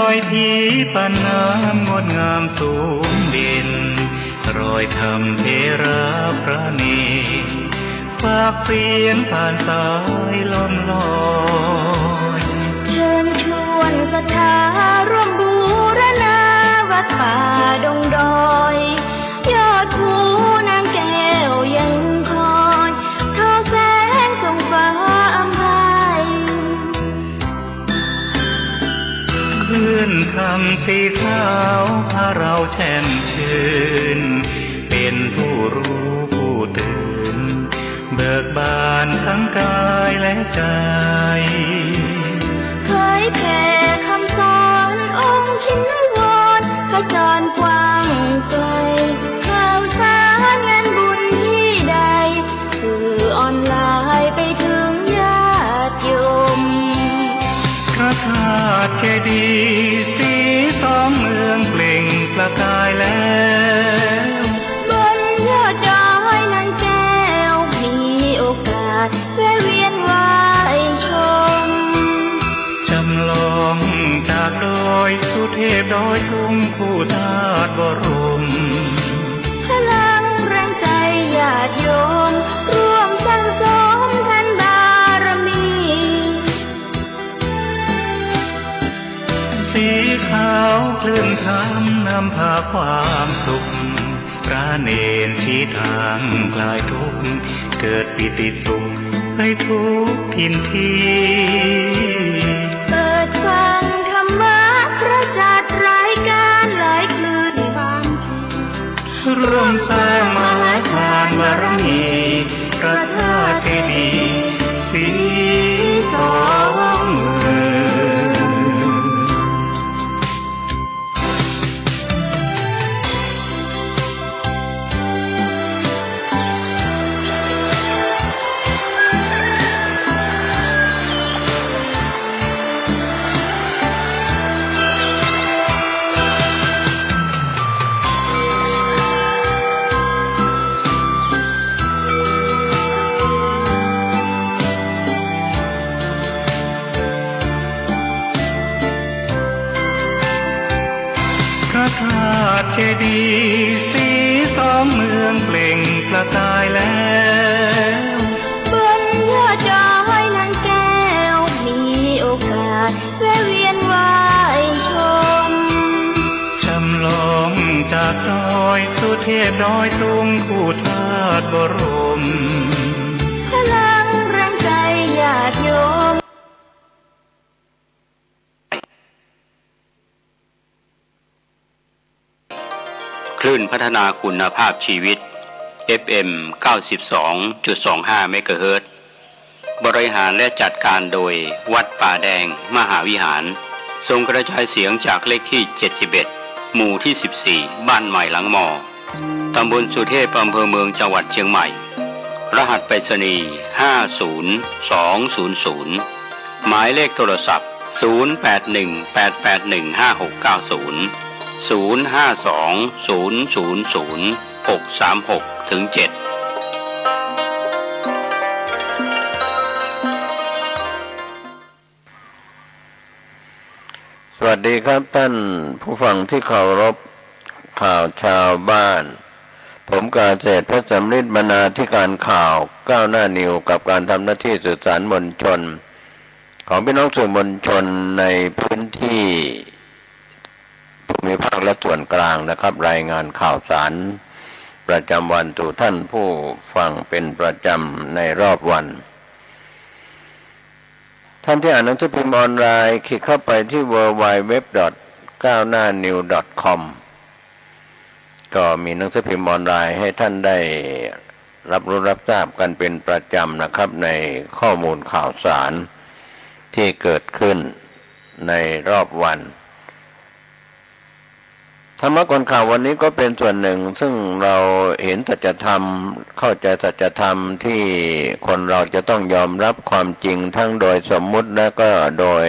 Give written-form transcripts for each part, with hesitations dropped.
อยที่ปานน้ำงดงามสูงเด่นรอยธรรมเทระพระเนตรฝากเสียงผ่านสายลมลอยเชิญชวนศรัทธาร่วมบูรณาวัดป่าดงดอยยอดภูนางแก้วยังคอยทอแสงส่องฟ้าอำไพคลื่นธรรมสีขาวพาเราแช่มชื่นเป็นผู้รู้ผู้ตื่นเบิกบานทั้งกายและใจเคยแผ่คำสอนองค์ชินวรขจรกว้างไกลข่าวสารงานบุญที่ใดสื่อออนไลน์ไปถึงญาติโยมพระธาตุเจดีย์สีสองเมืองเปล่งประกายแล้วบนยอดดอยนางแก้วมีโอกาสแวะเวียนไหว้ชมจำลองจากดอยสุเทพดอยทุ่งคู่ธาตุบรมพลังแรงใจญาติโยมร่วมสร้างสมทันบารมีสีขาวคลื่นธรรมนำพาความสุขพระเนรชี้ทางคลายทุกข์เกิดปิติสุขไปทุกถิ่นที่เปิดฟังธรรมะพระจัดรายการหลายคลื่นความร่วมสร้างมหาทานบารมีพระธาตุเจดีย์สีสองเมืองพระธาตุเจดีย์สีสองเมืองเปล่งประกายแล้วบนยอดดอยนางแก้วมีโอกาสแวะเวียนไหว้ชมจำลองจากดอยสุเทพดอยทุ่งคู่ธาตุบรมพลังแรงใจญาติโยมคลื่นพัฒนาคุณภาพชีวิต FM 92.25 เมกะเฮิรตซ์บริหารและจัดการโดยวัดป่าแดงมหาวิหารส่งกระจายเสียงจากเลขที่ 71 หมู่ที่ 14 บ้านใหม่หลังมอ ตำบลสุเทพอำเภอเมืองจังหวัดเชียงใหม่ รหัสไปรษณีย์ 50200 หมายเลขโทรศัพท์ 0818815690 052000636-7สวัสดีครับท่านผู้ฟังที่เคารพข่าวชาวบ้านผมกาเศษพระสำริดบรรณาธิการข่าวก้าวหน้านิวกับการทำหน้าที่สื่อสารมวลชนของพี่น้องสื่อมวลชนในพื้นที่ภูมิภาคและส่วนกลางนะครับรายงานข่าวสารประจำวันสู่ท่านผู้ฟังเป็นประจำในรอบวันท่านที่อ่านหนังสือพิมพ์ออนไลน์คลิกเข้าไปที่ www.gawnawnew.com ก็มีหนังสือพิมพ์ออนไลน์ให้ท่านได้รับรู้รับทราบกันเป็นประจำนะครับในข้อมูลข่าวสารที่เกิดขึ้นในรอบวันธรรมะก่อนข่าววันนี้ก็เป็นส่วนหนึ่งซึ่งเราเห็นสัจธรรมเข้าใจสัจธรรมที่คนเราจะต้องยอมรับความจริงทั้งโดยสมมุติและก็โดย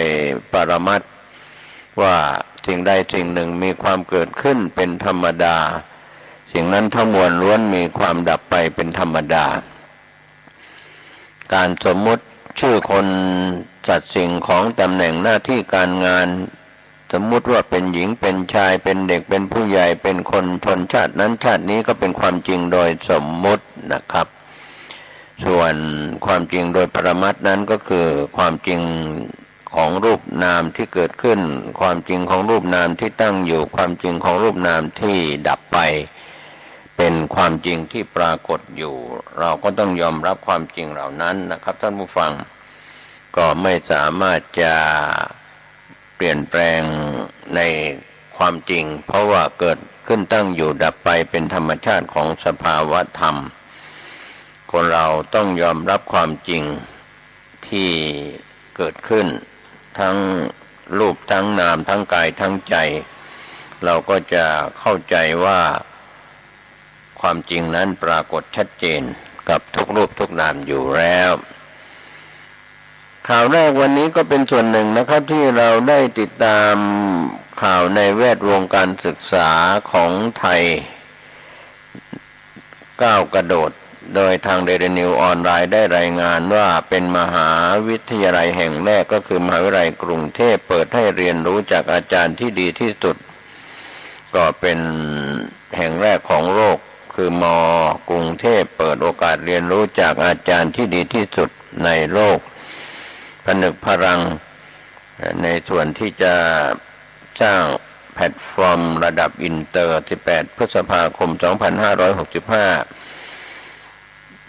ปรมัตถ์ว่าสิ่งใดสิ่งหนึ่งมีความเกิดขึ้นเป็นธรรมดาสิ่งนั้นทั้งมวลล้วนมีความดับไปเป็นธรรมดาการสมมุติชื่อคนสัตว์สิ่งของตำแหน่งหน้าที่การงาน สมมุติว่าเป็นหญิงเป็นชายเป็นเด็กเป็นผู้ใหญ่เป็นคนชนชาตินั้นชาตินี้ก็เป็นความจริงโดยสมมุตินะครับ ส่วนความจริงโดยปรมัตถ์นั้นก็คือความจริงของรูปนามที่เกิดขึ้นความจริงของรูปนามที่ตั้งอยู่ความจริงของรูปนามที่ดับไปเป็นความจริงที่ปรากฏอยู่เราก็ต้องยอมรับความจริงเหล่านั้นนะครับท่านผู้ฟังก็ไม่สามารถจะเปลี่ยนแปลงในความจริงเพราะว่าเกิดขึ้นตั้งอยู่ดับไปเป็นธรรมชาติของสภาวะธรรมคนเราต้องยอมรับความจริงที่เกิดขึ้นทั้งรูปทั้งนามทั้งกายทั้งใจเราก็จะเข้าใจว่าความจริงนั้นปรากฏชัดเจนกับทุกรูปทุกนามอยู่แล้วข่าวแรกวันนี้ก็เป็นส่วนหนึ่งนะครับที่เราได้ติดตามข่าวในแวดวงการศึกษาของไทยก้าวกระโดดโดยทางเดลินิวออนไลน์ได้รายงานว่าเป็นมหาวิทยาลัยแห่งแรกก็คือมหาวิทยาลัยกรุงเทพเปิดให้เรียนรู้จากอาจารย์ที่ดีที่สุดก็เป็นแห่งแรกของโลกคือม.กรุงเทพเปิดโอกาสเรียนรู้จากอาจารย์ที่ดีที่สุดในโลกผนึกพลังในส่วนที่จะสร้างแพลตฟอร์มระดับอินเตอร์18 พฤษภาคม 2565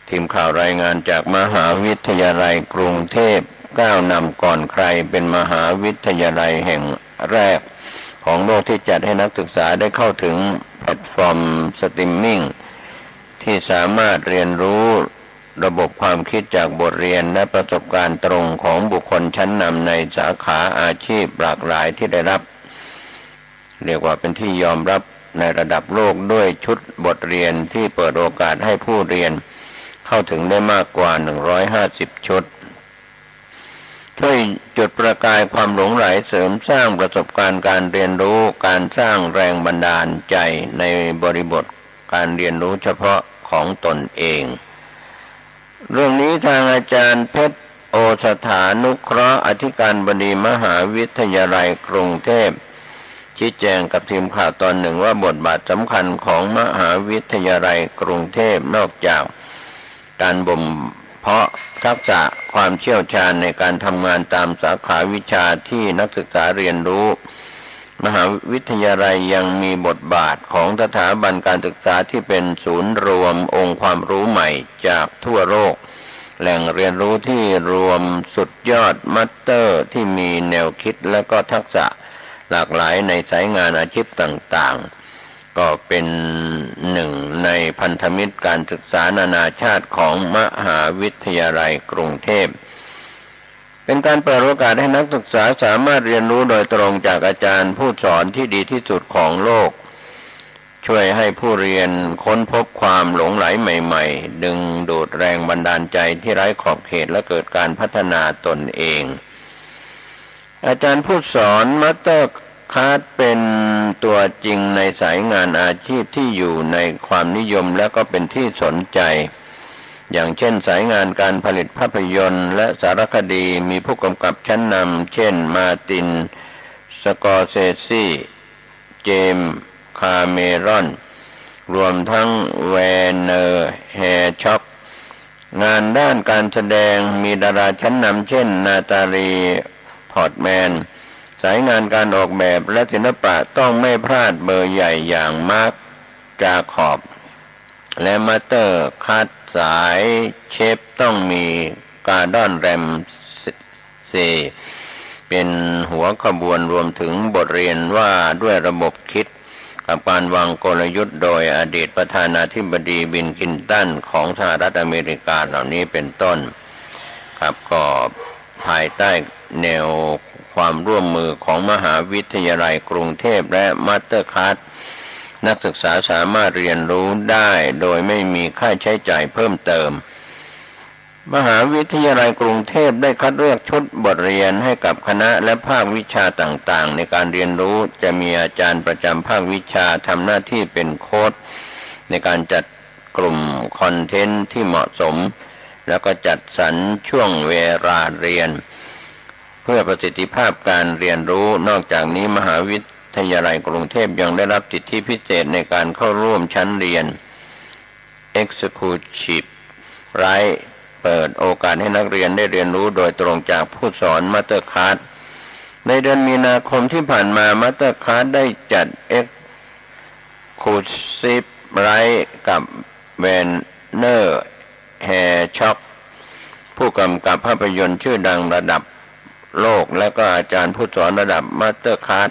ทีมข่าวรายงานจากมหาวิทยาลัยกรุงเทพก้าวนำก่อนใครเป็นมหาวิทยาลัยแห่งแรกของโลกที่จัดให้นักศึกษาได้เข้าถึงแพลตฟอร์มสตรีมมิ่งที่สามารถเรียนรู้ระบบความคิดจากบทเรียนและประสบการณ์ตรงของบุคคลชั้นนำในสาขาอาชีพหลากหลายที่ได้รับเรียกว่าเป็นที่ยอมรับในระดับโลกด้วยชุดบทเรียนที่เปิดโอกาสให้ผู้เรียนเข้าถึงได้มากกว่า150ชุดช่วยจุดประกายความหลงใหลเสริมสร้างประสบการณ์การเรียนรู้การสร้างแรงบันดาลใจในบริบทการเรียนรู้เฉพาะของตนเองเรื่องนี้ทางอาจารย์เพชรโอสถานุเคราะห์อธิการบดีมหาวิทยาลัยกรุงเทพชี้แจงกับทีมข่าวตอนหนึ่งว่าบทบาทสำคัญของมหาวิทยาลัยกรุงเทพนอกจากการบ่มเพาะทักษะความเชี่ยวชาญในการทำงานตามสาขาวิชาที่นักศึกษาเรียนรู้มหาวิทยาลัยยังมีบทบาทของสถาบันการศึกษาที่เป็นศูนย์รวมองค์ความรู้ใหม่จากทั่วโลกแหล่งเรียนรู้ที่รวมสุดยอดมัสเตอร์ที่มีแนวคิดและก็ทักษะหลากหลายในสายงานอาชีพต่างๆก็เป็นหนึ่งในพันธมิตรการศึกษานานาชาติของมหาวิทยาลัยกรุงเทพเป็นการเปิดโอกาสให้นักศึกษาสามารถเรียนรู้โดยตรงจากอาจารย์ผู้สอนที่ดีที่สุดของโลกช่วยให้ผู้เรียนค้นพบความหลงใหลใหม่ๆดึงดูดแรงบันดาลใจที่ไร้ขอบเขตและเกิดการพัฒนาตนเองอาจารย์ผู้สอนมัตเตอร์คาร์ดเป็นตัวจริงในสายงานอาชีพที่อยู่ในความนิยมและก็เป็นที่สนใจอย่างเช่นสายงานการผลิตภาพยนตร์และสารคดีมีผู้กำกับชั้นนำเช่นมาร์ตินสกอร์เซซีเจมส์คาเมรอนรวมทั้งแวนเนอร์แฮร์ช็อกงานด้านการแสดงมีดาราชั้นนำเช่นนาตาลีพอร์ตแมนสายงานการออกแบบและศิลปะต้องไม่พลาดเบอร์ใหญ่อย่างมาร์คจาคอบและมาสเตอร์คัดสายเชฟต้องมีการ์ดอนแรมเซเป็นหัวขบวนรวมถึงบทเรียนว่าด้วยระบบคิดกับการวางกลยุทธ์โดยอดีตประธานาธิบดีบิลคินตันของสหรัฐอเมริกาเหล่านี้เป็นต้นครับก็ภายใต้แนวความร่วมมือของมหาวิทยาลัยกรุงเทพและมาสเตอร์คัดนักศึกษาสามารถเรียนรู้ได้โดยไม่มีค่าใช้จ่ายเพิ่มเติมมหาวิทยาลัยกรุงเทพได้คัดเลือกชุดบทเรียนให้กับคณะและภาควิชาต่างๆในการเรียนรู้จะมีอาจารย์ประจำภาควิชาทำหน้าที่เป็นโค้ชในการจัดกลุ่มคอนเทนต์ที่เหมาะสมแล้วก็จัดสรรช่วงเวลาเรียน เพื่อประสิทธิภาพการเรียนรู้นอกจากนี้มหาวิทยาลัยกรุงเทพยังได้รับสิทธิพิเศษในการเข้าร่วมชั้นเรียน Exclusive Right เปิดโอกาสให้นักเรียนได้เรียนรู้โดยตรงจากผู้สอนมาสเตอร์คลาสในเดือนมีนาคมที่ผ่านมามาสเตอร์คลาสได้จัด Exclusive Right กับเวนเนอร์แฮร์ช็อกผู้กำกับภาพยนตร์ชื่อดังระดับโลกและก็อาจารย์ผู้สอนระดับมาสเตอร์คลาส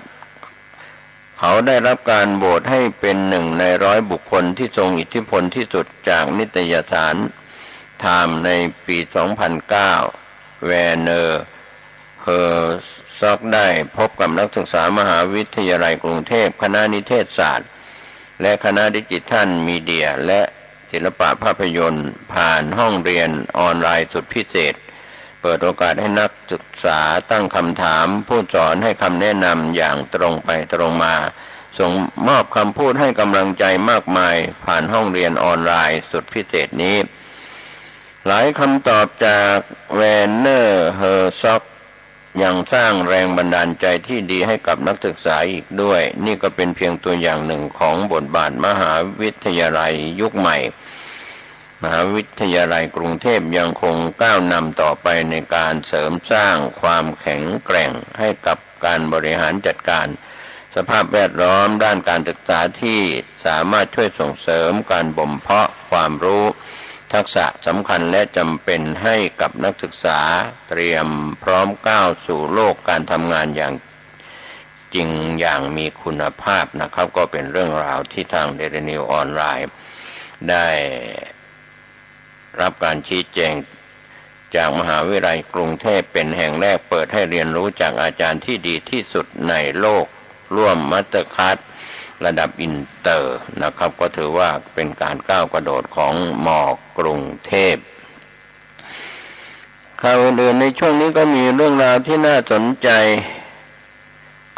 เขาได้รับการโหวตให้เป็น1 ใน 100 บุคคลที่ทรงอิทธิพลที่สุดจากนิตยสารไทม์ในปี 2009 แวนเนอร์เฮอร์ซอกได้พบกับนักศึกษามหาวิทยาลัยกรุงเทพคณะนิเทศศาสตร์และคณะดิจิทัลมีเดียและศิลปะภาพยนตร์ผ่านห้องเรียนออนไลน์สุดพิเศษเปิดโอกาสให้นักศึกษาตั้งคำถามผู้สอนให้คำแนะนำอย่างตรงไปตรงมาส่งมอบคำพูดให้กำลังใจมากมายผ่านห้องเรียนออนไลน์สุดพิเศษนี้หลายคำตอบจากแวนเนอร์เฮอร์ซ็อกยังสร้างแรงบันดาลใจที่ดีให้กับนักศึกษาอีกด้วยนี่ก็เป็นเพียงตัวอย่างหนึ่งของบทบาทมหาวิทยาลัยยุคใหม่มหาวิทยาลัยกรุงเทพยังคงก้าวนำต่อไปในการเสริมสร้างความแข็งแกร่งให้กับการบริหารจัดการสภาพแวดล้อมด้านการศึกษาที่สามารถช่วยส่งเสริมการบ่มเพาะความรู้ทักษะสำคัญและจำเป็นให้กับนักศึกษาเตรียมพร้อมก้าวสู่โลกการทำงานอย่างจริงอย่างมีคุณภาพนะครับก็เป็นเรื่องราวที่ทาง Daily News ออนไลน์ได้รับการชี้แจงจากมหาวิทยาลัยกรุงเทพเป็นแห่งแรกเปิดให้เรียนรู้จากอาจารย์ที่ดีที่สุดในโลกร่วมมาสเตอร์คลาสระดับอินเตอร์นะครับก็ถือว่าเป็นการก้าวกระโดดของม.กรุงเทพข่าวอื่นๆในช่วงนี้ก็มีเรื่องราวที่น่าสนใจ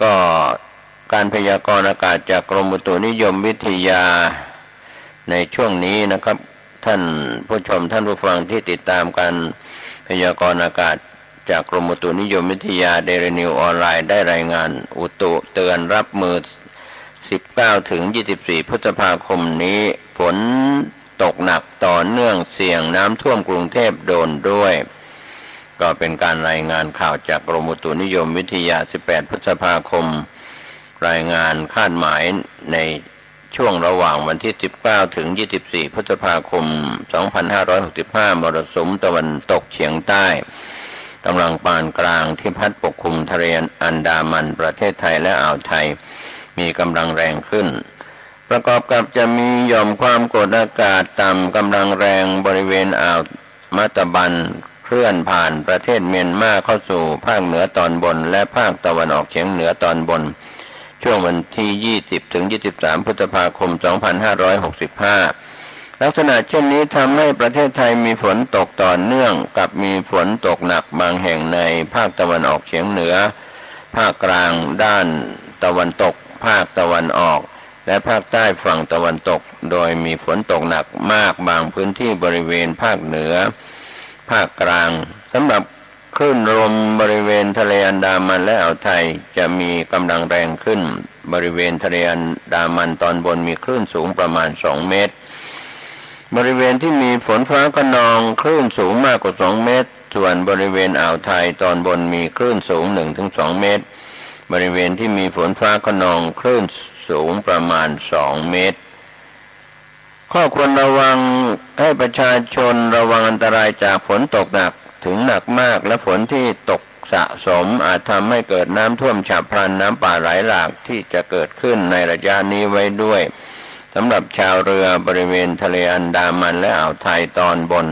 ก็การพยากรณ์อากาศจากกรมอุตุนิยมวิทยาในช่วงนี้นะครับท่านผู้ชมท่านผู้ฟังที่ติดตามการพยากรณ์อากาศจากกรมอุตุนิยมวิทยา Daily News ออนไลน์ได้รายงานอุตุเตือนรับมือ19 ถึง 24 พฤษภาคมนี้ฝนตกหนักต่อเนื่องเสี่ยงน้ำท่วมกรุงเทพโดนด้วยก็เป็นการรายงานข่าวจากกรมอุตุนิยมวิทยา 18 พฤษภาคมรายงานคาดหมายในช่วงระหว่างวันที่ 19 ถึง 24 พฤษภาคม 2565 มรสุมตะวันตกเฉียงใต้กำลังปานกลางที่พัดปกคลุมทะเลอันดามันประเทศไทยและอ่าวไทยมีกำลังแรงขึ้นประกอบกับจะมีหย่อมความกดอากาศต่ำกำลังแรงบริเวณอ่าวมัตตบันเคลื่อนผ่านประเทศเมียนมาเข้าสู่ภาคเหนือตอนบนและภาคตะวันออกเฉียงเหนือตอนบนช่วงวันที่ 20 ถึง 23 พฤษภาคม 2565 ลักษณะเช่นนี้ทำให้ประเทศไทยมีฝนตกต่อเนื่องกับมีฝนตกหนักบางแห่งในภาคตะวันออกเฉียงเหนือภาคกลางด้านตะวันตกภาคตะวันออกและภาคใต้ฝั่งตะวันตกโดยมีฝนตกหนักมากบางพื้นที่บริเวณภาคเหนือภาคกลางสำหรับคลื่นลมบริเวณทะเลอันดามันและอ่าวไทยจะมีกำลังแรงขึ้นบริเวณทะเลอันดามันตอนบนมีคลื่นสูงประมาณ2 เมตรบริเวณที่มีฝนฟ้าคะนองคลื่นสูงมากกว่า2 เมตรส่วนบริเวณอ่าวไทยตอนบนมีคลื่นสูง 1-2 เมตรบริเวณที่มีฝนฟ้าคะนองคลื่นสูงประมาณ2 เมตรข้อควรระวังให้ประชาชนระวังอันตรายจากฝนตกหนักถึงหนักมากและฝนที่ตกสะสมอาจทำให้เกิดน้ำท่วมฉับพลันน้ำป่าไหลหลากที่จะเกิดขึ้นในระยะนี้ไว้ด้วยสำหรับชาวเรือบริเวณทะเลอันดามันและอ่าวไทยตอนบน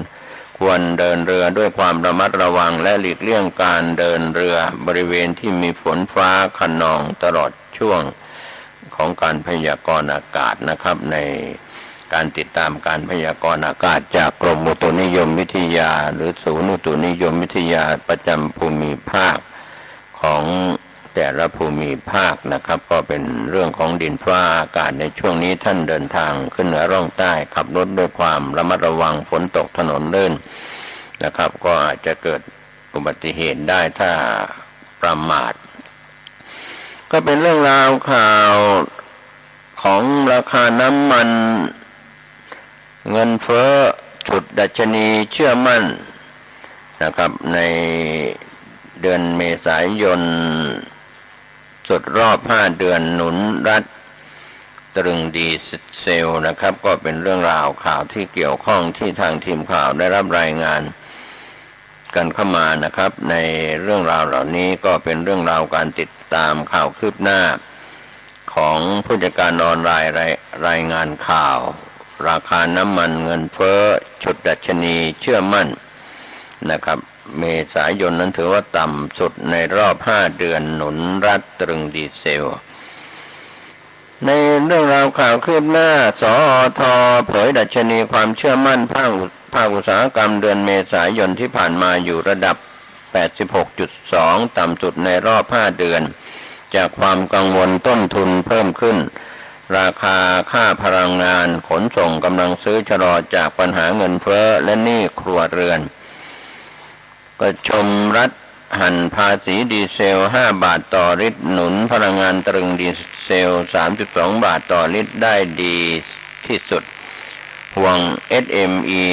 ควรเดินเรือด้วยความระมัดระวังและหลีกเลี่ยงการเดินเรือบริเวณที่มีฝนฟ้าคะนองตลอดช่วงของการพยากรณ์อากาศนะครับในการติดตามการพยากรณ์อากาศจากกรมอุตุนิยมวิทยาหรือศูนย์อุตุนิยมวิทยาประจำภูมิภาคของแต่ละภูมิภาคนะครับก็เป็นเรื่องของดินฟ้าอากาศในช่วงนี้ท่านเดินทางขึ้นเหนือร่องใต้ขับรถด้วยความระมัดระวังฝนตกถนนลื่นนะครับก็อาจจะเกิดอุบัติเหตุได้ถ้า ประมาทก็เป็นเรื่องราวข่าวของราคาน้ำมันเงินเฟ้อฉุดดัชนีเชื่อมั่นนะครับในเดือนเมษายนสุดรอบ5 เดือนหนุนรัฐตรึงดีเซลนะครับก็เป็นเรื่องราวข่าวที่เกี่ยวข้องที่ทางทีมข่าวได้รับรายงานกันเข้ามานะครับในเรื่องราวเหล่านี้ก็เป็นเรื่องราวการติดตามข่าวคืบหน้าของผู้จัดการออนไลน์รายงานข่าวราคาน้ำมันเงินเฟ้อฉุดดัชนีเชื่อมั่นนะครับเมษายนนั้นถือว่าต่ำสุดในรอบ5 เดือนหนุนรัฐตรึงดีเซลในเรื่องราวข่าวคืบหน้าสอทเผยดัชนีความเชื่อมั่นภาคอุตสาหกรรมเดือนเมษายนที่ผ่านมาอยู่ระดับ 86.2 ต่ำสุดในรอบ5 เดือนจากความกังวลต้นทุนเพิ่มขึ้นราคาค่าพลังงานขนส่งกำลังซื้อชะลอจากปัญหาเงินเฟ้อและหนี้ครัวเรือนก็ชมรัฐหั่นภาษีดีเซล5 บาทต่อลิตรหนุนพลังงานตรึงดีเซล32 บาทต่อลิตรได้ดีที่สุดห่วง SME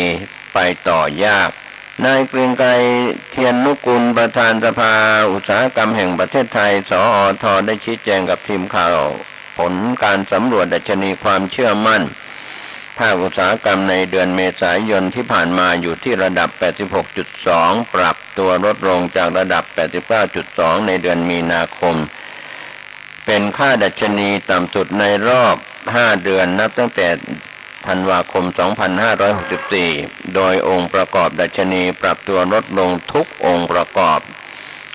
ไปต่อยากนายเกรียงไกรเทียนนุกูลประธานสภาอุตสาหกรรมแห่งประเทศไทยสอทได้ชี้แจงกับทีมข่าวผลการสำรวจดัชนีความเชื่อมั่นภาคอุตสาหกรรมในเดือนเมษายนที่ผ่านมาอยู่ที่ระดับ 86.2 ปรับตัวลดลงจากระดับ 89.2 ในเดือนมีนาคมเป็นค่าดัชนีต่ำสุดในรอบ5 เดือนนับตั้งแต่ธันวาคม 2564 โดยองค์ประกอบดัชนีปรับตัวลดลงทุกองค์ประกอบ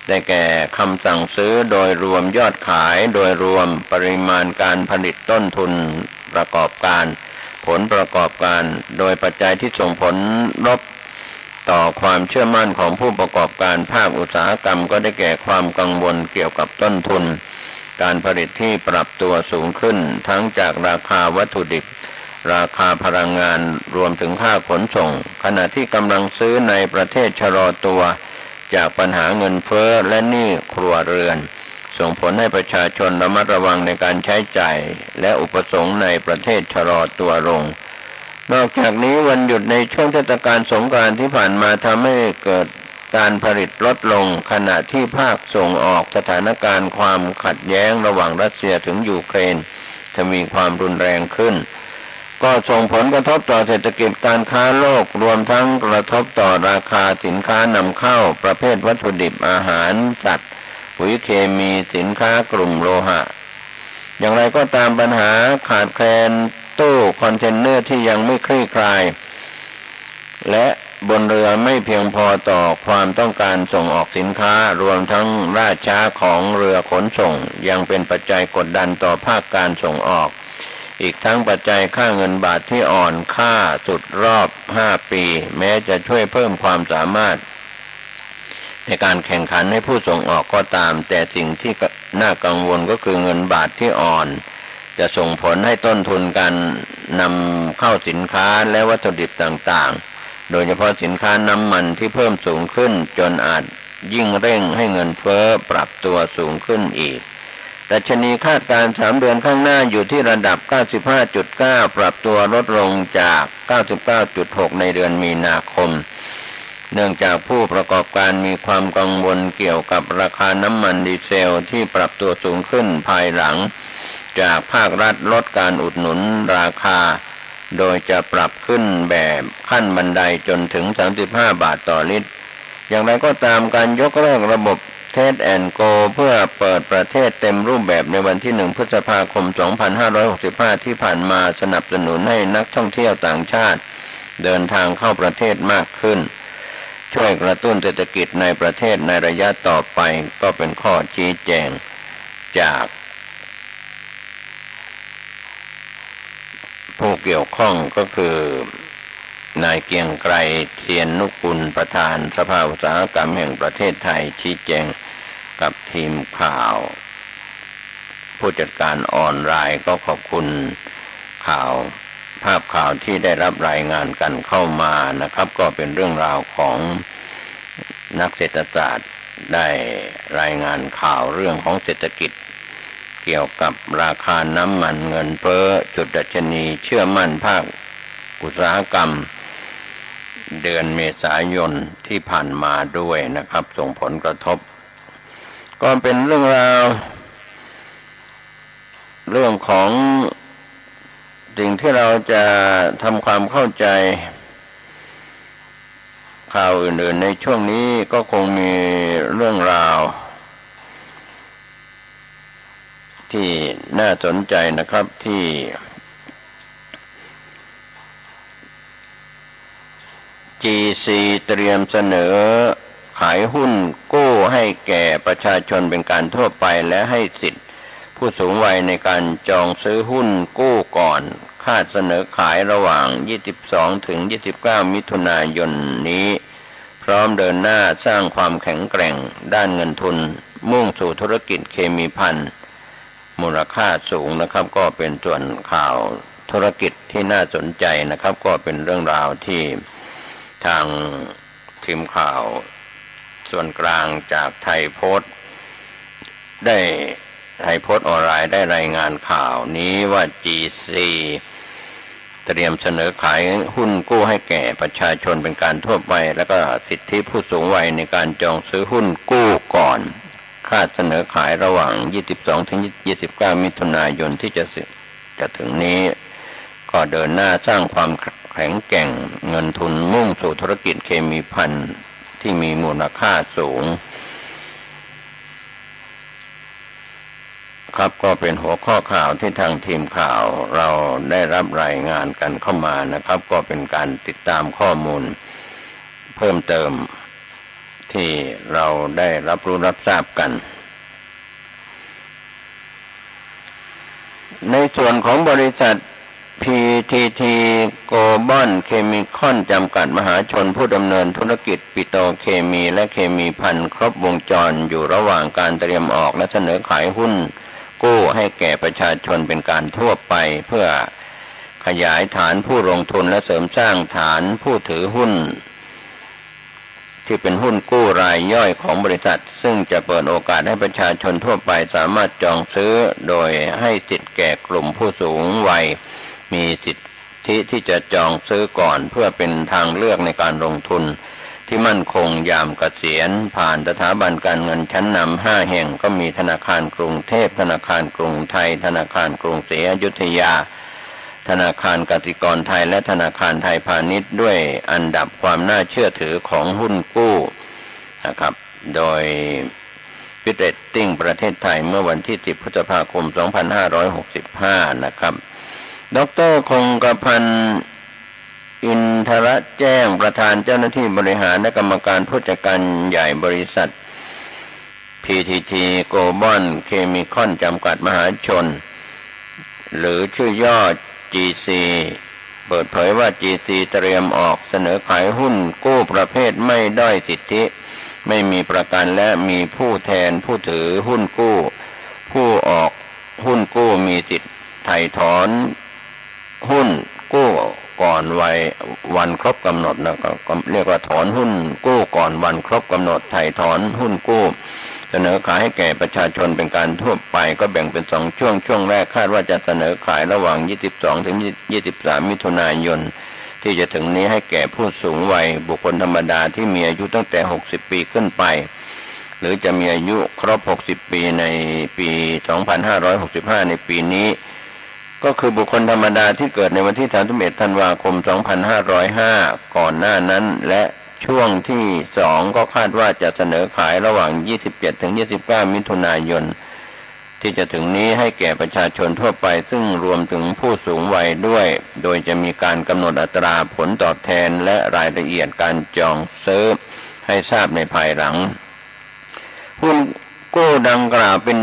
ได้แก่คำสั่งซื้อโดยรวมยอดขายโดยรวมปริมาณการผลิตต้นทุนประกอบการผลประกอบการโดยปัจจัยที่ส่งผลลบต่อความเชื่อมั่นของผู้ประกอบการภาคอุตสาหกรรมก็ได้แก่ความกังวลเกี่ยวกับต้นทุนการผลิตที่ปรับตัวสูงขึ้นทั้งจากราคาวัตถุดิบราคาพลังงานรวมถึงค่าขนส่งขณะที่กำลังซื้อในประเทศชะลอตัวจากปัญหาเงินเฟ้อและหนี้ครัวเรือนส่งผลให้ประชาชนระมัดระวังในการใช้จ่ายและอุปสงค์ในประเทศชะลอตัวลงนอกจากนี้วันหยุดในช่วงเทศกาลสงกรานต์ที่ผ่านมาทำให้เกิดการผลิตลดลงขณะที่ภาคส่งออกสถานการณ์ความขัดแย้งระหว่างรัสเซียถึงยูเครนจะมีความรุนแรงขึ้นก็ส่งผลกระทบต่อเศรษฐกิจการค้าโลกรวมทั้งกระทบต่อราคาสินค้านำเข้าประเภทวัตถุดิบอาหารสัตว์ปุ๋ยเคมีสินค้ากลุ่มโลหะอย่างไรก็ตามปัญหาขาดแคลนตู้คอนเทนเนอร์ที่ยังไม่คลี่คลายและบนเรือไม่เพียงพอต่อความต้องการส่งออกสินค้ารวมทั้งล่าช้าของเรือขนส่งยังเป็นปัจจัยกดดันต่อภาคการส่งออกอีกทั้งปัจจัยค่าเงินบาทที่อ่อนค่าสุดรอบ5 ปีแม้จะช่วยเพิ่มความสามารถในการแข่งขันให้ผู้ส่งออกก็ตามแต่สิ่งที่น่ากังวลก็คือเงินบาทที่อ่อนจะส่งผลให้ต้นทุนการนำเข้าสินค้าและวัตถุดิบต่างๆโดยเฉพาะสินค้าน้ำมันที่เพิ่มสูงขึ้นจนอาจยิ่งเร่งให้เงินเฟ้อปรับตัวสูงขึ้นอีกดัชนีคาดการณ์3 เดือนข้างหน้าอยู่ที่ระดับ 95.9 ปรับตัวลดลงจาก 99.6 ในเดือนมีนาคมเนื่องจากผู้ประกอบการมีความกังวลเกี่ยวกับราคาน้ำมันดีเซลที่ปรับตัวสูงขึ้นภายหลังจากภาครัฐลดการอุดหนุนราคาโดยจะปรับขึ้นแบบขั้นบันไดจนถึง35 บาทต่อลิตรอย่างไรก็ตามการยกเลิกระบบเทสแอนด์โกเพื่อเปิดประเทศเต็มรูปแบบในวันที่1 พฤษภาคม 2565 ที่ผ่านมาสนับสนุนให้นักท่องเที่ยวต่างชาติเดินทางเข้าประเทศมากขึ้นช่วยกระตุ้นเศรษฐกิจในประเทศในระยะต่อไปก็เป็นข้อชี้แจงจากผู้เกี่ยวข้องก็คือนายเกรียงไกรเทียนนุกูลประธานสภาอุตสาหกรรมแห่งประเทศไทยชี้แจงกับทีมข่าวผู้จัดการออนไลน์ก็ขอบคุณภาพข่าวที่ได้รับรายงานกันเข้ามานะครับก็เป็นเรื่องราวของนักเศรษฐศาสตร์ ได้รายงานข่าวเรื่องของเศรษฐกิจเกี่ยวกับราคาน้ำมันเงินเฟ้อจุดดัชนีเชื่อมั่นภาคอุตสาหกรรมเดือนเมษายนที่ผ่านมาด้วยนะครับส่งผลกระทบก็เป็นเรื่องราวเรื่องของสิ่งที่เราจะทำความเข้าใจข่าวอื่นๆในช่วงนี้ก็คงมีเรื่องราวที่น่าสนใจนะครับที่GC เตรียมเสนอขายหุ้นกู้ให้แก่ประชาชนเป็นการทั่วไปและให้สิทธิผู้สูงวัยในการจองซื้อหุ้นกู้ก่อนคาดเสนอขายระหว่าง22ถึง29มิถุนายนนี้พร้อมเดินหน้าสร้างความแข็งแกร่งด้านเงินทุนมุ่งสู่ธุรกิจเคมีภัณฑ์มูลค่าสูงนะครับก็เป็นส่วนข่าวธุรกิจที่น่าสนใจนะครับก็เป็นเรื่องราวที่ทางทีมข่าวส่วนกลางจากไทยโพสต์ออนไลน์ได้รายงานข่าวนี้ว่า GC เตรียมเสนอขายหุ้นกู้ให้แก่ประชาชนเป็นการทั่วไปและก็สิทธิผู้สูงวัยในการจองซื้อหุ้นกู้ก่อนคาดเสนอขายระหว่าง22ถึง29มิถุนายนที่จะถึงนี้ก็เดินหน้าสร้างความแข็งแกร่งเงินทุนมุ่งสู่ธุรกิจเคมีภัณฑ์ที่มีมูลค่าสูงครับก็เป็นหัวข้อข่าวที่ทางทีมข่าวเราได้รับรายงานกันเข้ามานะครับก็เป็นการติดตามข้อมูลเพิ่มเติมที่เราได้รับรู้รับทราบกันในส่วนของบริษัท PTT Global Chemical จำกัดมหาชนผู้ดำเนินธุรกิจปิโตรเคมีและเคมีภัณฑ์ครบวงจรอยู่ระหว่างการเตรียมออกและเสนอขายหุ้นกู้ให้แก่ประชาชนเป็นการทั่วไปเพื่อขยายฐานผู้ลงทุนและเสริมสร้างฐานผู้ถือหุ้นที่เป็นหุ้นกู้รายย่อยของบริษัทซึ่งจะเปิดโอกาสให้ประชาชนทั่วไปสามารถจองซื้อโดยให้สิทธิแก่กลุ่มผู้สูงวัยมีสิทธิที่จะจองซื้อก่อนเพื่อเป็นทางเลือกในการลงทุนที่มั่นคงยามเกษียณผ่านสถาบันการเงินชั้นนำ5แห่งก็มีธนาคารกรุงเทพธนาคารกรุงไทยธนาคารกรุงศรีอยุธยาธนาคารกสิกรไทยและธนาคารไทยพาณิชย์ด้วยอันดับความน่าเชื่อถือของหุ้นกู้นะครับโดยฟิเรตติ้งประเทศไทยเมื่อวันที่10พฤษภาคม2565นะครับดร.คงกระพันธ์อินทรแจ้งประธานเจ้าหน้าที่บริหารและกรรมการผู้จัดการใหญ่บริษัท PTT Global Chemical จำกัดมหาชนหรือชื่อย่อ GC เปิดเผยว่า GC เตรียมออกเสนอขายหุ้นกู้ประเภทไม่ด้อยสิทธิไม่มีประกันและมีผู้แทนผู้ถือหุ้นกู้ผู้ออกหุ้นกู้มีสิทธิ์ไถ่ถอนหุ้นกู้ก่อนวันครบกำหนดนะก็เรียกว่าถอนหุ้นกู้ก่อนวันครบกำหนดไถ่ถอนหุ้นกู้เสนอขายให้แก่ประชาชนเป็นการทั่วไปก็แบ่งเป็น2ช่วงแรกคาดว่าจะเสนอขายระหว่าง22ถึง23มิถุนายนที่จะถึงนี้ให้แก่ผู้สูงวัยบุคคลธรรมดาที่มีอายุตั้งแต่60ปีขึ้นไปหรือจะมีอายุครบ60ปีในปี2565ในปีนี้ก็คือบุคคลธรรมดาที่เกิดในวันที่31ธันวาคม2505ก่อนหน้านั้นและช่วงที่2ก็คาดว่าจะเสนอขายระหว่าง27ถึง29มิถุนายนที่จะถึงนี้ให้แก่ประชาชนทั่วไปซึ่งรวมถึงผู้สูงวัยด้วยโดยจะมีการกำหนดอัตราผลตอบแทนและรายละเอียดการจองซื้อให้ทราบในภายหลังหุ้นกู้ดังกล่าวเป็น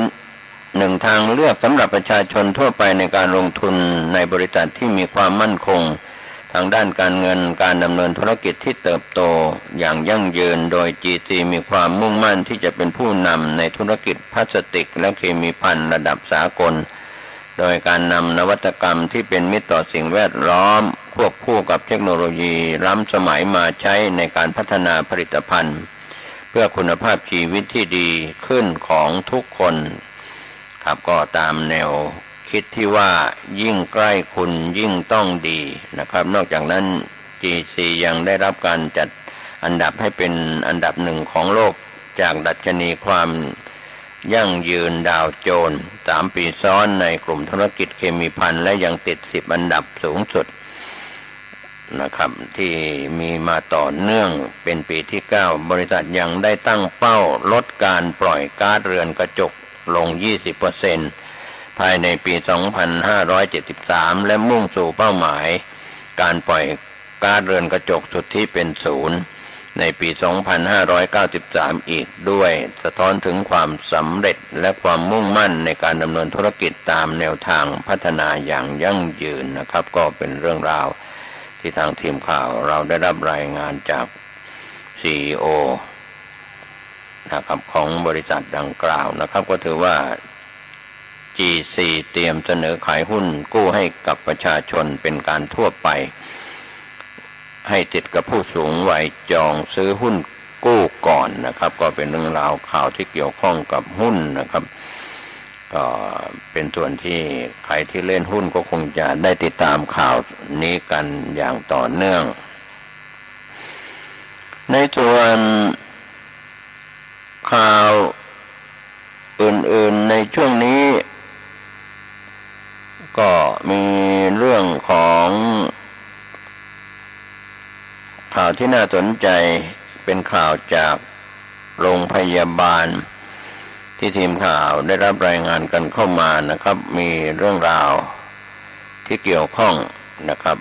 หนึ่งทางเลือกสำหรับประชาชนทั่วไปในการลงทุนในบริษัทที่มีความมั่นคงทางด้านการเงินการดำเนินธุรกิจที่เติบโตอย่างยั่งยืนโดย GC มีความมุ่งมั่นที่จะเป็นผู้นำในธุรกิจพลาสติกและเคมีภัณฑ์ระดับสากลโดยการนำนวัตกรรมที่เป็นมิตรต่อสิ่งแวดล้อมควบคู่กับเทคโนโลยีล้ำสมัยมาใช้ในการพัฒนาผลิตภัณฑ์ พื่อคุณภาพชีวิตที่ดีขึ้นของทุกคนครับก็ตามแนวคิดที่ว่ายิ่งใกล้คุณยิ่งต้องดีนะครับนอกจากนั้น GC ยังได้รับการจัดอันดับให้เป็นอันดับหนึ่งของโลกจากดัชนีความยั่งยืนดาวโจนส์3 ปีซ้อนในกลุ่มธุรกิจเคมีภัณฑ์และยังติด10อันดับสูงสุดนะครับที่มีมาต่อเนื่องเป็นปีที่9บริษัทยังได้ตั้งเป้าลดการปล่อยก๊าซเรือนกระจกลง 20% ภายในปี 2573 และมุ่งสู่เป้าหมายการปล่อยก๊าซเรือนกระจกสุทธิเป็นศูนย์ในปี 2593 อีกด้วยสะท้อนถึงความสำเร็จและความมุ่งมั่นในการดำเนินธุรกิจตามแนวทางพัฒนาอย่างยั่งยืนนะครับก็เป็นเรื่องราวที่ทางทีมข่าวเราได้รับรายงานจาก CEO นะครับของบริษัทดังกล่าวนะครับก็ถือว่า GC เตรียมเสนอขายหุ้นกู้ให้กับประชาชนเป็นการทั่วไปให้ติดกับผู้สูงวัยจองซื้อหุ้นกู้ก่อนนะครับก็เป็นเรื่องราวข่าวที่เกี่ยวข้องกับหุ้นนะครับก็เป็นส่วนที่ใครที่เล่นหุ้นก็คงจะได้ติดตามข่าวนี้กันอย่างต่อเนื่องในส่วนข่าวอื่นๆในช่วงนี้ก็มีเรื่องของข่าวที่น่าสนใจเป็นข่าวจากโรงพยาบาลที่ทีมข่าวได้รับรายงานกันเข้ามานะครับมีเรื่องราวที่เกี่ยวข้องนะครับ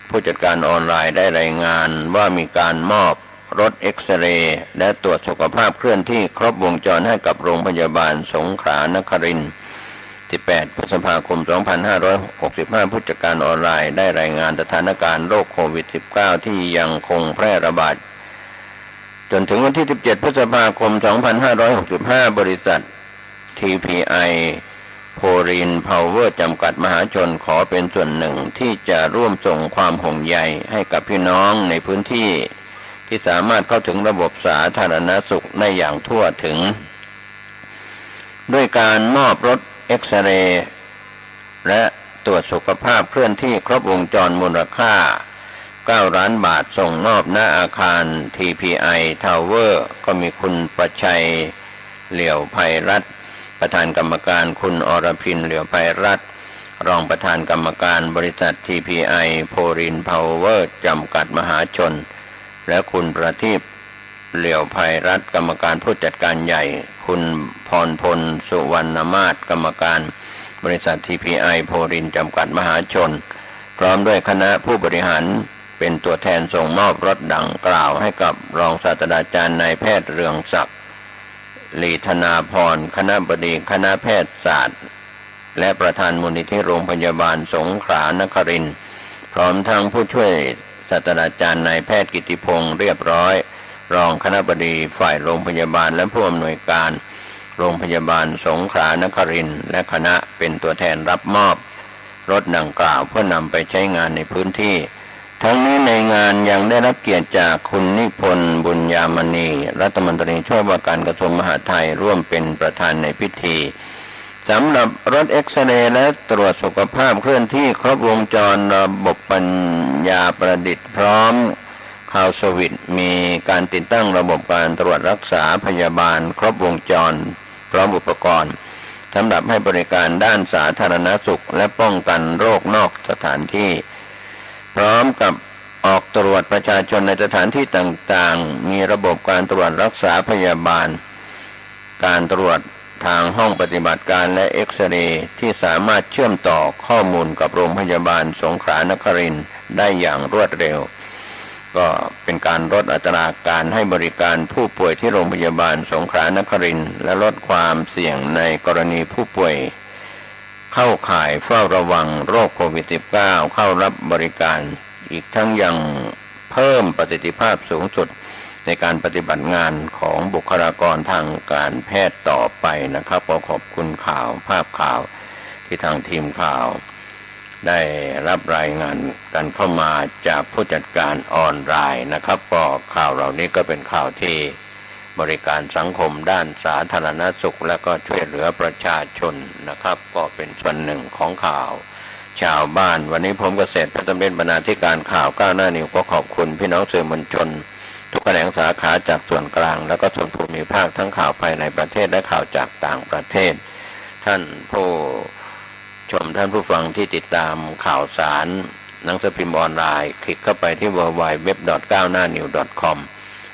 ผู้จัดการออนไลน์ได้รายงานว่ามีการมอบรถเอ็กซเรย์และตรวจสุขภาพเคลื่อนที่ครบวงจรให้กับโรงพยาบาลสงขลานครินทร์18 พฤษภาคม 2565 ผู้จัดการออนไลน์ได้รายงานสถานการณ์โรคโควิด -19 ที่ยังคงแพร่ระบาดจนถึงวันที่ 17 พฤษภาคม 2565 บริษัท TPI โพลินพาวเวอร์จำกัดมหาชนขอเป็นส่วนหนึ่งที่จะร่วมส่งความห่วงใยให้กับพี่น้องในพื้นที่ที่สามารถเข้าถึงระบบสาธารณสุขได้อย่างทั่วถึงด้วยการมอบรถเอ็กซเรย์และตรวจสุขภาพเคลื่อนที่ครบวงจรมูลค่า9 ล้านบาทส่งมอบณอาคาร TPI Tower ก็มีคุณประชัยเหลี่ยวไพรัตน์ประธานกรรมการคุณอรพินเหลี่ยวไพรัตน์รองประธานกรรมการบริษัท TPI โพลินพาวเวอร์จำกัดมหาชนและคุณประทีปเหลี่ยวไพรัตน์กรรมการผู้จัดการใหญ่คุณพรพลสุวรรณมาศกรรมการบริษัท TPI โพลินจำกัดมหาชนพร้อมด้วยคณะผู้บริหารเป็นตัวแทนส่งมอบรถดังกล่าวให้กับรองศาสตราจารย์นายแพทย์เรืองศักดิ์ลีธนาพรคณบดีคณะแพทยศาสตร์และประธานมูลนิธิโรงพยาบาลสงขลานครินทร์พร้อมทั้งผู้ช่วยศาสตราจารย์นายแพทย์กิติพงษ์เรียบร้อยรองคณบดีฝ่ายโรงพยาบาลและผู้อำนวยการโรงพยาบาลสงขลานครินทร์และคณะเป็นตัวแทนรับมอบรถดังกล่าวเพื่อนำไปใช้งานในพื้นที่ทั้งนี้ในงานยังได้รับเกียรติจากคุณนิพนธ์บุญญามณีรัฐมนตรีช่วยว่าการกระทรวงมหาดไทยร่วมเป็นประธานในพิธีสำหรับรถเอ็กซเรย์และตรวจสุขภาพเคลื่อนที่ครบวงจรระบบปัญญาประดิษฐ์พร้อมคลาวด์เซอร์วิสมีการติดตั้งระบบการตรวจรักษาพยาบาลครบวงจรพร้อมอุปกรณ์สำหรับให้บริการด้านสาธารณสุขและป้องกันโรคนอกสถานที่พร้อมกับออกตรวจประชาชนในสถานที่ต่างๆมีระบบการตรวจรักษาพยาบาลการตรวจทางห้องปฏิบัติการและเอ็กซเรย์ที่สามารถเชื่อมต่อข้อมูลกับโรงพยาบาลสงขลานครินทร์ได้อย่างรวดเร็วก็เป็นการลดอัตราการให้บริการผู้ป่วยที่โรงพยาบาลสงขลานครินทร์และลดความเสี่ยงในกรณีผู้ป่วยเข้าข่ายเฝ้าระวังโรคโควิด -19 เข้ารับบริการอีกทั้งยังเพิ่มประสิทธิภาพสูงสุดในการปฏิบัติงานของบุคลากรทางการแพทย์ต่อไปนะครับขอขอบคุณข่าวภาพข่าวที่ทางทีมข่าวได้รับรายงานกันเข้ามาจากผู้จัดการออนไลน์นะครับก็ข่าวเหล่านี้ก็เป็นข่าวที่ บริการสังคมด้านสาธารณสุขและก็ช่วยเหลือประชาชนนะครับก็เป็นส่วนหนึ่งของข่าวชาวบ้านวันนี้ผมเกษตรพัฒน์บรรณาธิการข่าวก้าวหน้านิวก็ขอบคุณพี่น้องสื่อมวลชนทุกแขนงสาขาจากส่วนกลางและก็ส่วนภูมิภาคทั้งข่าวภายในประเทศและข่าวจากต่างประเทศท่านผู้ชมท่านผู้ฟังที่ติดตามข่าวสารหนังสือพิมพ์ออนไลน์คลิกเข้าไปที่ www.9hnanews.com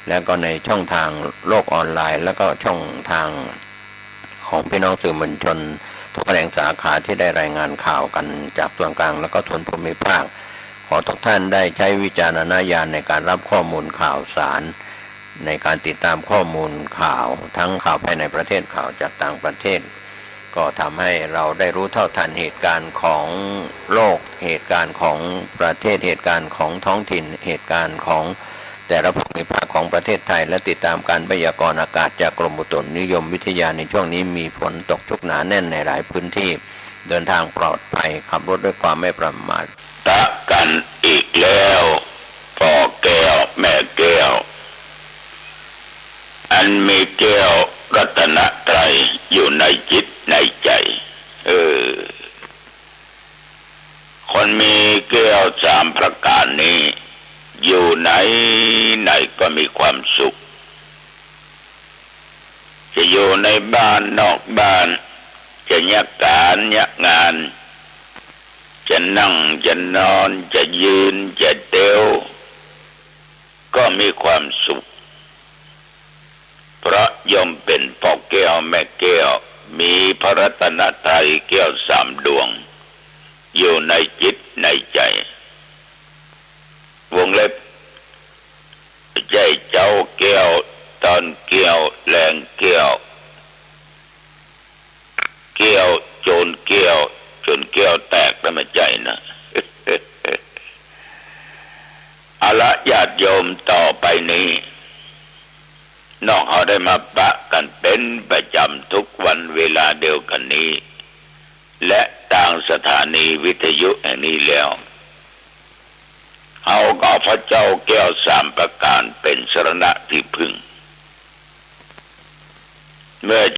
แล้วก็ในช่องทางโลกออนไลน์แล้วก็ช่องทางของพี่น้องสื่อมวลชนทุกแขนงสาขาที่ได้รายงานข่าวกันจากส่วนกลางแล้วก็ส่วนภูมิภาคขอทุกท่านได้ใช้วิจารณญาณในการรับข้อมูลข่าวสารในการติดตามข้อมูลข่าวทั้งข่าวภายในประเทศข่าวจากต่างประเทศก็ทำให้เราได้รู้เท่าทันเหตุการณ์ของโลกเหตุการณ์ของประเทศเหตุการณ์ของท้องถิ่นเหตุการณ์ของแต่ละภูมิภาคของประเทศไทยและติดตามการพยากรณ์อากาศจากกรมอุตุนิยมวิทยาในช่วงนี้มีฝนตกชุกหนาแน่นในหลายพื้นที่เดินทางปลอดภัยขับรถด้วยความไม่ประมาทตะกันอีกแล้วพ่อแก้วแม่แก้วอันมีแก้วรัตนตรัยอยู่ในจิตในใจคนมีแก้วสามประการนี้อยู่ไหนไหนก็มีความสุขจะอยู่ในบ้านนอกบ้านจะยักการยักงานจะนั่งจะนอนจะยืนจะเดินก็มีความสุขเพราะย่อมเป็นพ่อแก้วแม่แก้วมีพระรัตนตรัยแก้วสามดวงอยู่ในจิตในใจวงเล็บใจเจ้าแก้วตอนแก้วแรงแก้วแก้วโจนแก้วจนแก้วแตกแล้วไม่ใจนะเอาละญาติโยมต่อไปนี้น้องเขาได้มาปะกันเป็นประจำทุกวันเวลาเดียวกันนี้และต่างสถานีวิทยุแห่งนี้แล้วเอาก็พระเจ้าแก้วสามประการเป็นสรณะที่พึ่งเมื่อ